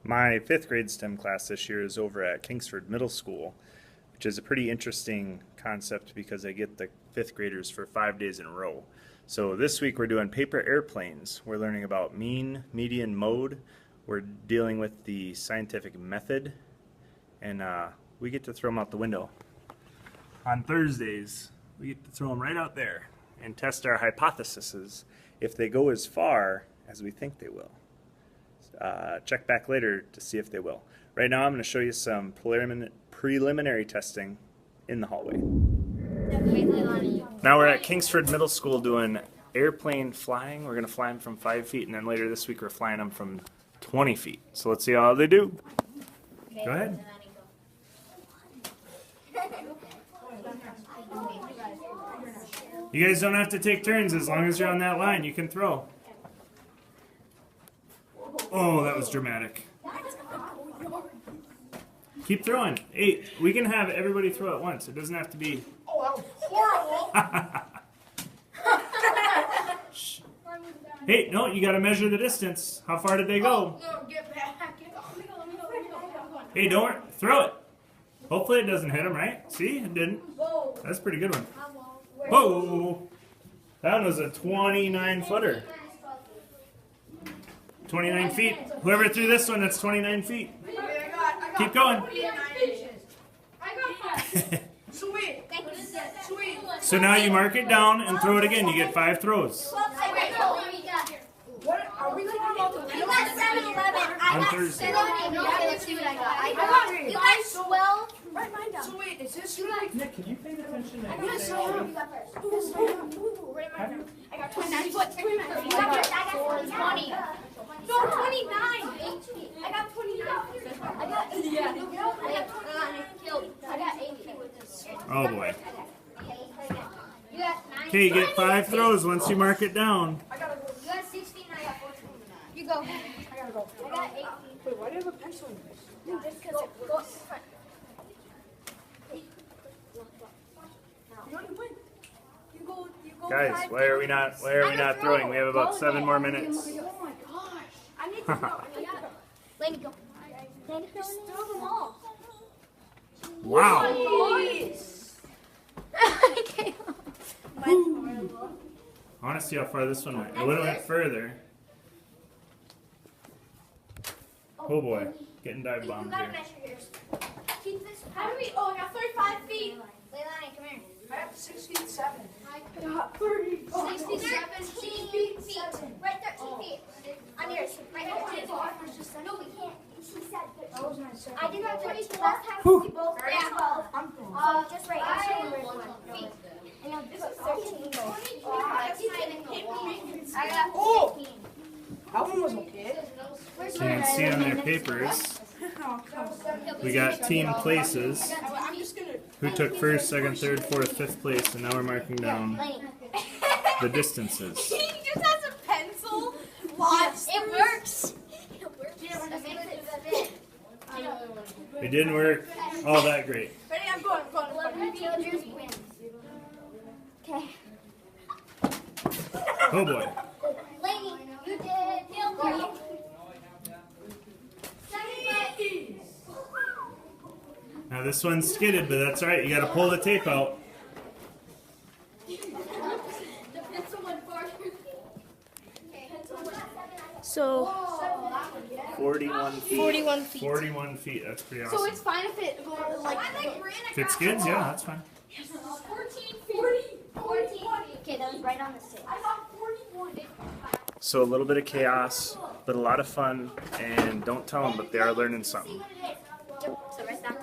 My fifth grade STEM class this year is over at Kingsford Middle School, which is a pretty interesting concept because I get the fifth graders for 5 days in a row. So this week we're doing paper airplanes. We're learning about mean, median, mode. We're dealing with the scientific method, and we get to throw them out the window. On Thursdays, we get to throw them right out there and test our hypotheses if they go as far as we think they will. Check back later to see if they will. Right now I'm going to show you some preliminary testing in the hallway. Now we're at Kingsford Middle School doing airplane flying. We're going to fly them from 5 feet, and then later this week we're flying them from 20 feet. So let's see how they do. Go ahead. You guys don't have to take turns. As long as you're on that line, you can throw. Oh, that was dramatic. Keep throwing. Hey, we can have everybody throw at once. It doesn't have to be... Oh, that was horrible. Hey, no, you got to measure the distance. How far did they go? No, get back. Hey, don't throw it. Hopefully it doesn't hit him, right? See, it didn't. That's a pretty good one. Whoa! That one was a 29-footer. 29 feet. Whoever threw this one, that's 29 feet. Keep going. Sweet. So now you mark it down and throw it again. You get 5 throws. What are we talking about? The You got 7-11. I On got Thursday. 7. Okay, let's see what I got. I got. You got 12. Write mine down. Sweet. Is this Nick, can you pay attention to Yes, I am. You got first. Write mine down. I got 29. What? You got first. I got 20. No, 29. I got 29. I got 80. Yeah. I got 80. Oh boy. You got 9. Okay, you get 5 throws once you mark it down. You got 16. I got 14. You go. I gotta go. I got 18. Wait, why do you have a pencil in this? Just because it goes front. You already win. You go. Guys, 5, why are we not throwing? We have about 7 more minutes. Oh my gosh. I need to go. Laney, go. Laney, just throw them all. Wow. Okay. I want to see how far this one went. It would have went further. Oh boy, getting dive You bombed gotta here. measure yours. Keep this. How do we? Oh, I got 35 feet. Leilani, come here. I have 6 feet 7. I got 30. 13 feet. Right 13 feet. On yours. Right 13 feet. No, we can't. She said 13. I did not 13. Last time we both got 12. Just right. Feet. And now this is 13. I got 15. That one was okay. So you can see on their papers, we got team places. I'm just gonna. Who took first, second, third, fourth, fifth place, and now we're marking down the distances. He just has a pencil. Lots. It works. It works. It didn't work all that great. Ready? I'm going. Villagers win. Okay. Oh boy. Laney, you did. Feel great. Now this one's skidded, but that's alright. You gotta pull the tape out. So 41 feet. 41 feet. 41 feet. That's pretty awesome. So it's fine if it goes like. If it skids, yeah, that's fine. 14 feet. Okay, that was right on the six. So a little bit of chaos, but a lot of fun. And don't tell them, but they are learning something. So right down